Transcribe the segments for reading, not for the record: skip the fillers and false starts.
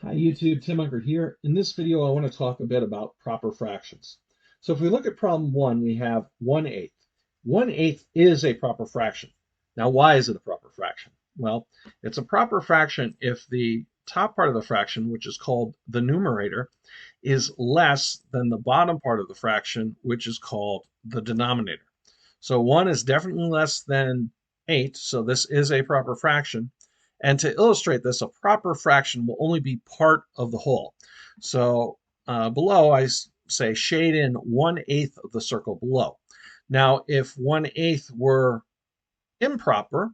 Hi YouTube, Tim Unkert here. In this video, I want to talk a bit about proper fractions. So if we look at problem one, we have 1/8. 1/8 is a proper fraction. Now, why is it a proper fraction? Well, it's a proper fraction if the top part of the fraction, which is called the numerator, is less than the bottom part of the fraction, which is called the denominator. So 1 is definitely less than 8, so this is a proper fraction. And to illustrate this, a proper fraction will only be part of the whole. So below, I say shade in 1/8 of the circle below. Now, if 1/8 were improper,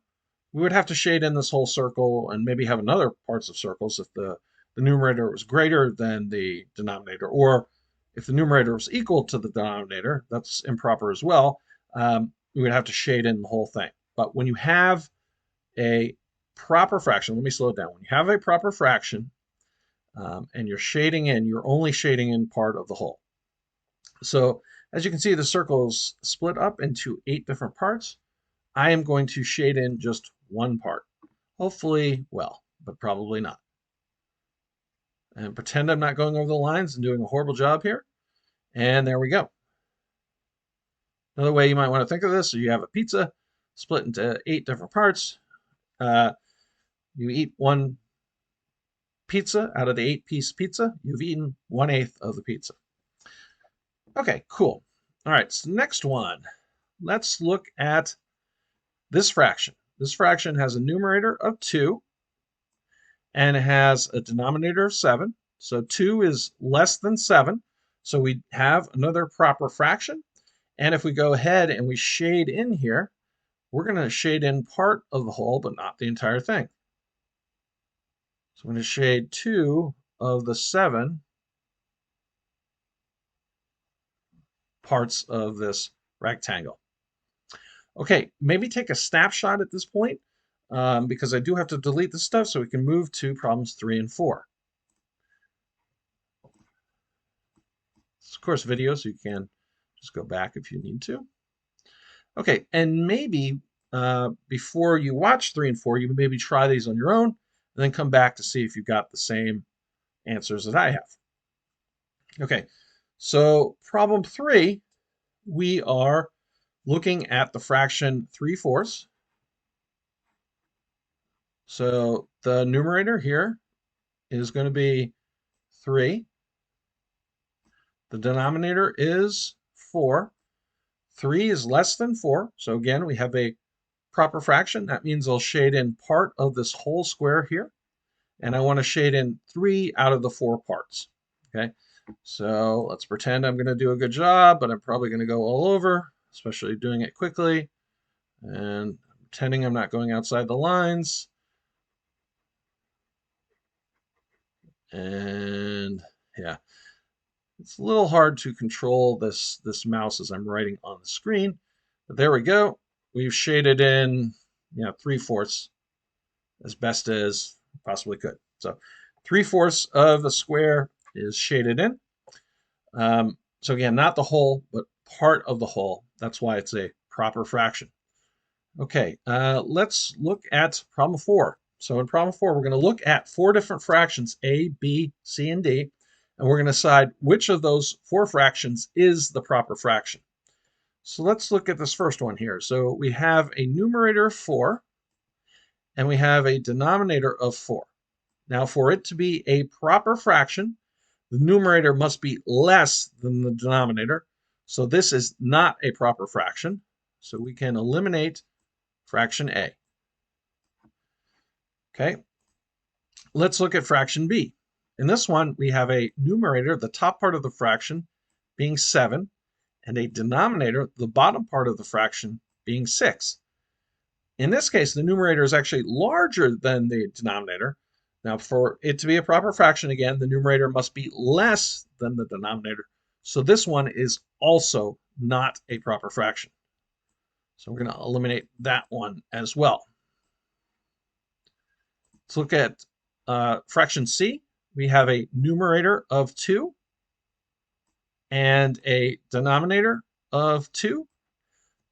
we would have to shade in this whole circle and maybe have another parts of circles if the numerator was greater than the denominator, or if the numerator was equal to the denominator, that's improper as well. We would have to shade in the whole thing. But when you have a proper fraction, let me slow it down. When you have a proper fraction and you're shading in, you're only shading in part of the whole. So as you can see, the circle is split up into 8 different parts. I am going to shade in just one part. Hopefully well, but probably not. And pretend I'm not going over the lines and doing a horrible job here. And there we go. Another way you might want to think of this is you have a pizza split into 8 different parts. You eat one pizza out of the 8-piece pizza. You've eaten 1/8 of the pizza. Okay, cool. All right, so next one. Let's look at this fraction. This fraction has a numerator of 2 and it has a denominator of 7. So 2 is less than 7. So we have another proper fraction. And if we go ahead and we shade in here, we're going to shade in part of the whole, but not the entire thing. So I'm going to shade 2 of the 7 parts of this rectangle. Okay, maybe take a snapshot at this point because I do have to delete this stuff so we can move to problems 3 and 4. It's, of course, video, so you can just go back if you need to. Okay, and maybe before you watch 3 and 4, you maybe try these on your own and then come back to see if you've got the same answers that I have. Okay, so problem 3, we are looking at the fraction 3/4. So the numerator here is going to be 3. The denominator is 4. 3 is less than 4. So again, we have a proper fraction. That means I'll shade in part of this whole square here. And I want to shade in 3 out of the 4 parts. Okay, so let's pretend I'm going to do a good job, but I'm probably going to go all over, especially doing it quickly. And pretending I'm not going outside the lines. And yeah, it's a little hard to control this mouse as I'm writing on the screen, but there we go. We've shaded in 3/4 as best as possibly could. So 3/4 of the square is shaded in. So again, not the whole, but part of the whole. That's why it's a proper fraction. Okay, let's look at problem 4. So in problem 4, we're going to look at 4 different fractions, A, B, C, and D, and we're going to decide which of those 4 fractions is the proper fraction. So let's look at this first one here. So we have a numerator of 4, and we have a denominator of 4. Now, for it to be a proper fraction, the numerator must be less than the denominator. So this is not a proper fraction. So we can eliminate fraction A. Okay, let's look at fraction B. In this one, we have a numerator, the top part of the fraction being 7, and a denominator, the bottom part of the fraction being 6. In this case, the numerator is actually larger than the denominator. Now, for it to be a proper fraction, again, the numerator must be less than the denominator. So this one is also not a proper fraction. So we're going to eliminate that one as well. Let's look at fraction C. We have a numerator of 2 and a denominator of 2.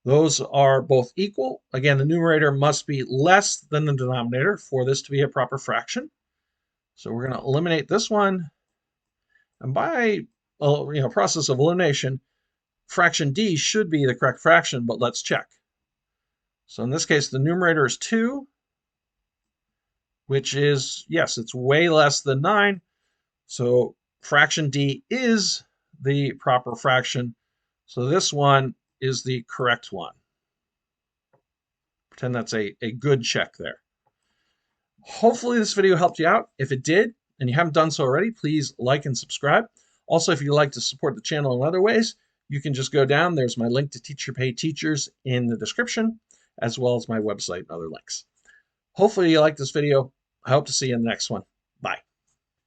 Those are both equal. Again, the numerator must be less than the denominator for this to be a proper fraction. So we're going to eliminate this one. And by process of elimination, fraction d should be the correct fraction, but let's check. So in this case, the numerator is 2, which is, yes, it's way less than 9. So fraction d is the proper fraction. So this one is the correct one. Pretend that's a good check there. Hopefully this video helped you out. If it did, and you haven't done so already, please like and subscribe. Also, if you'd like to support the channel in other ways, you can just go down. There's my link to TeacherPay Teachers in the description, as well as my website and other links. Hopefully you like this video. I hope to see you in the next one.